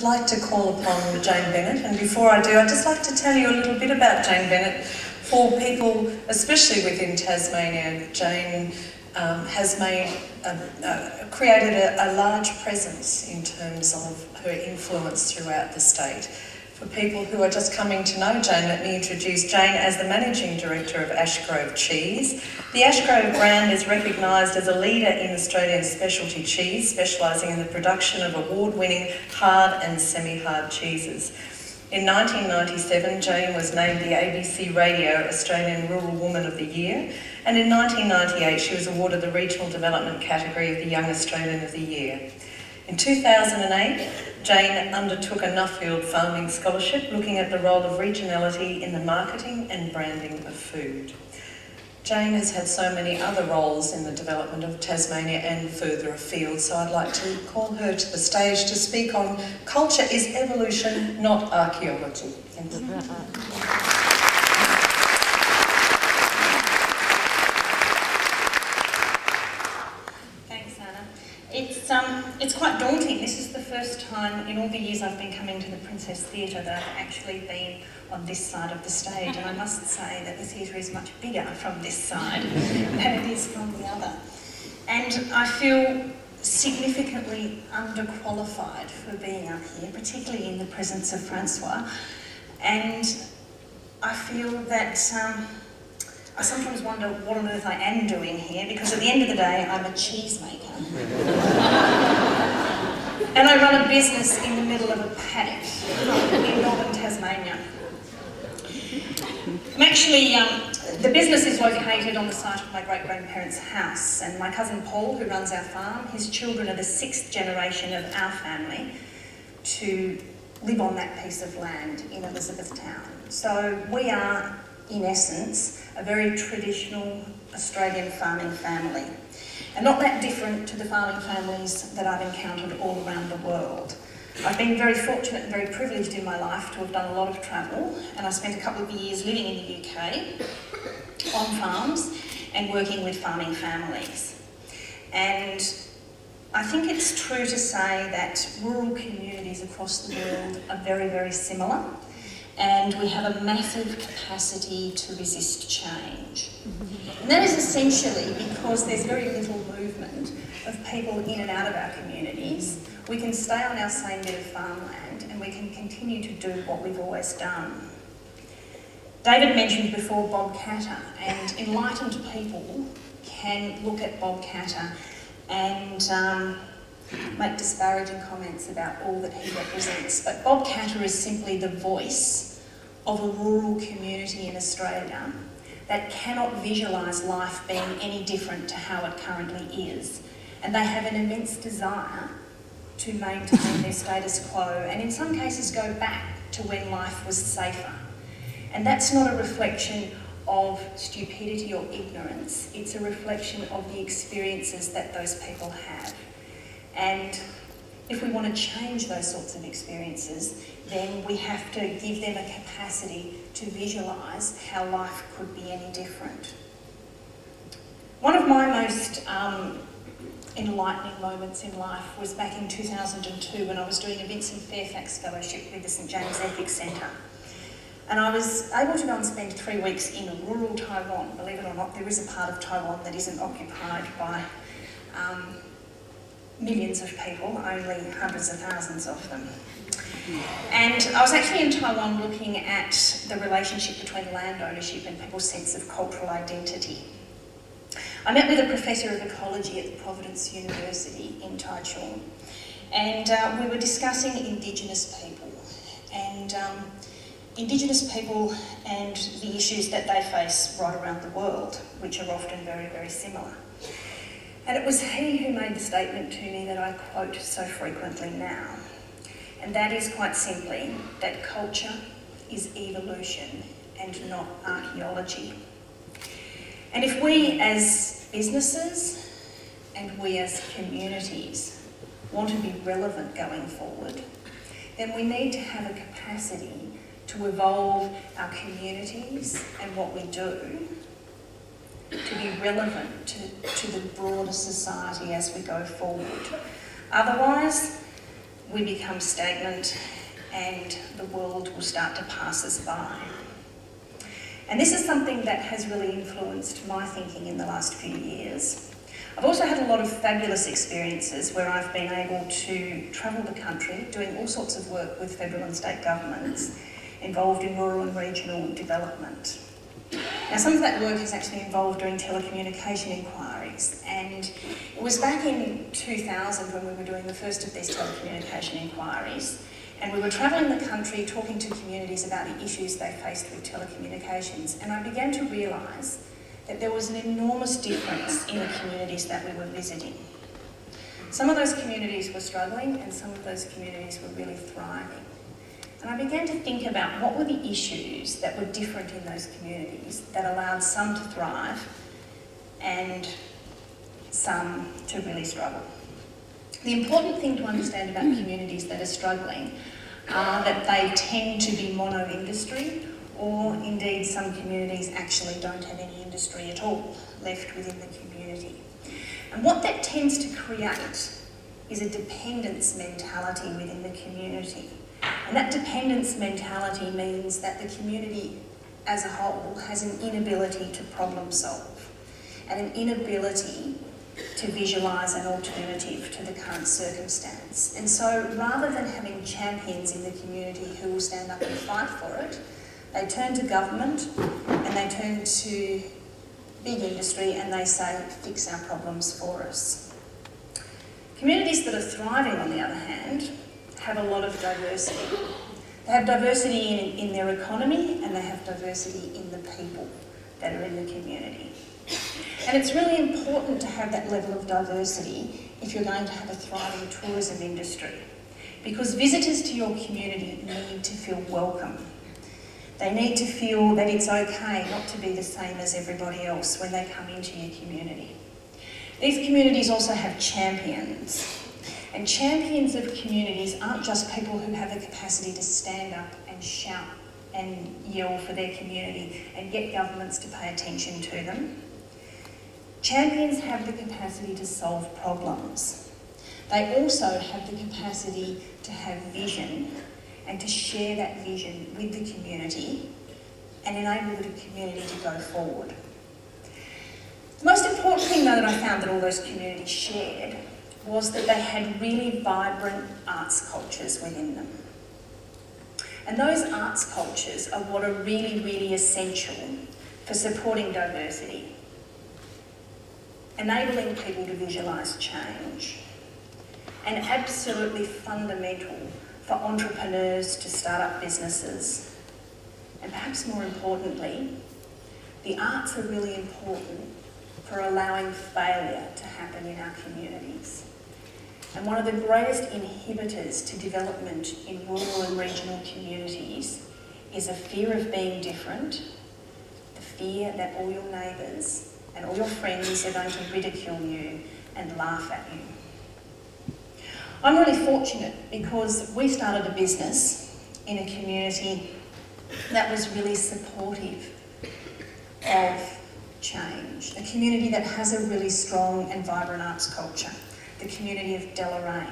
like to call upon Jane Bennett, and before I do, I'd just like to tell you a little bit about Jane Bennett. For people, especially within Tasmania, Jane has created a large presence in terms of her influence throughout the state. For people who are just coming to know Jane, let me introduce Jane as the Managing Director of Ashgrove Cheese. The Ashgrove brand is recognised as a leader in Australian specialty cheese, specialising in the production of award-winning hard and semi-hard cheeses. In 1997, Jane was named the ABC Radio Australian Rural Woman of the Year, and in 1998 she was awarded the Regional Development category of the Young Australian of the Year. In 2008, Jane undertook a Nuffield Farming Scholarship looking at the role of regionality in the marketing and branding of food. Jane has had so many other roles in the development of Tasmania and further afield, so I'd like to call her to the stage to speak on Culture is Evolution, Not Archaeology. Thank you. It's quite daunting. This is the first time in all the years I've been coming to the Princess Theatre that I've actually been on this side of the stage, and I must say that the theatre is much bigger from this side than it is from the other. And I feel significantly underqualified for being up here, particularly in the presence of Francois, and I feel that I sometimes wonder what on earth I am doing here, because at the end of the day, I'm a cheesemaker. And I run a business in the middle of a paddock in northern Tasmania. I'm actually, the business is located on the site of my great-grandparents' house, and my cousin Paul, who runs our farm, his children are the 6th generation of our family to live on that piece of land in Elizabethtown. So we are, in essence, a very traditional Australian farming family, and not that different to the farming families that I've encountered all around the world. I've been very fortunate and very privileged in my life to have done a lot of travel, and I spent a couple of years living in the UK on farms and working with farming families. And I think it's true to say that rural communities across the world are very, very similar, and we have a massive capacity to resist change. And that is essentially because there's very little movement of people in and out of our communities. We can stay on our same bit of farmland and we can continue to do what we've always done. David mentioned before Bob Catter, and enlightened people can look at Bob Catter and make disparaging comments about all that he represents. But Bob Catter is simply the voice of a rural community in Australia that cannot visualise life being any different to how it currently is. And they have an immense desire to maintain their status quo, and in some cases go back to when life was safer. And that's not a reflection of stupidity or ignorance, it's a reflection of the experiences that those people have. And if we want to change those sorts of experiences, then we have to give them a capacity to visualise how life could be any different. One of my most enlightening moments in life was back in 2002 when I was doing a Vincent Fairfax Fellowship with the St James Ethics Centre. And I was able to go and spend 3 weeks in rural Taiwan. Believe it or not, there is a part of Taiwan that isn't occupied by millions of people, only hundreds of thousands of them. And I was actually in Taiwan looking at the relationship between land ownership and people's sense of cultural identity. I met with a professor of ecology at the Providence University in Taichung, and we were discussing Indigenous people and the issues that they face right around the world, which are often very, very similar. And it was he who made the statement to me that I quote so frequently now, and that is quite simply that culture is evolution and not archaeology. And if we as businesses and we as communities want to be relevant going forward, then we need to have a capacity to evolve our communities and what we do to be relevant to the broader society as we go forward. Otherwise, we become stagnant and the world will start to pass us by. And this is something that has really influenced my thinking in the last few years. I've also had a lot of fabulous experiences where I've been able to travel the country doing all sorts of work with federal and state governments involved in rural and regional development. Now, some of that work has actually involved doing telecommunication inquiries, and it was back in 2000 when we were doing the first of these telecommunication inquiries, and we were travelling the country talking to communities about the issues they faced with telecommunications, and I began to realise that there was an enormous difference in the communities that we were visiting. Some of those communities were struggling and some of those communities were really thriving. And I began to think about what were the issues that were different in those communities that allowed some to thrive and some to really struggle. The important thing to understand about communities that are struggling are that they tend to be mono-industry, or indeed some communities actually don't have any industry at all left within the community. And what that tends to create is a dependence mentality within the community. And that dependence mentality means that the community as a whole has an inability to problem solve and an inability to visualise an alternative to the current circumstance. And so rather than having champions in the community who will stand up and fight for it, they turn to government and they turn to big industry and they say, fix our problems for us. Communities that are thriving, on the other hand, have a lot of diversity. They have diversity in their economy and they have diversity in the people that are in the community. And it's really important to have that level of diversity if you're going to have a thriving tourism industry, because visitors to your community need to feel welcome. They need to feel that it's okay not to be the same as everybody else when they come into your community. These communities also have champions. And champions of communities aren't just people who have the capacity to stand up and shout and yell for their community and get governments to pay attention to them. Champions have the capacity to solve problems. They also have the capacity to have vision and to share that vision with the community and enable the community to go forward. The most important thing, though, that I found that all those communities shared was that they had really vibrant arts cultures within them. And those arts cultures are what are really, really essential for supporting diversity, enabling people to visualise change, and absolutely fundamental for entrepreneurs to start up businesses. And perhaps more importantly, the arts are really important for allowing failure to happen in our communities. And one of the greatest inhibitors to development in rural and regional communities is a fear of being different, the fear that all your neighbours and all your friends are going to ridicule you and laugh at you. I'm really fortunate because we started a business in a community that was really supportive of change, a community that has a really strong and vibrant arts culture, the community of Deloraine.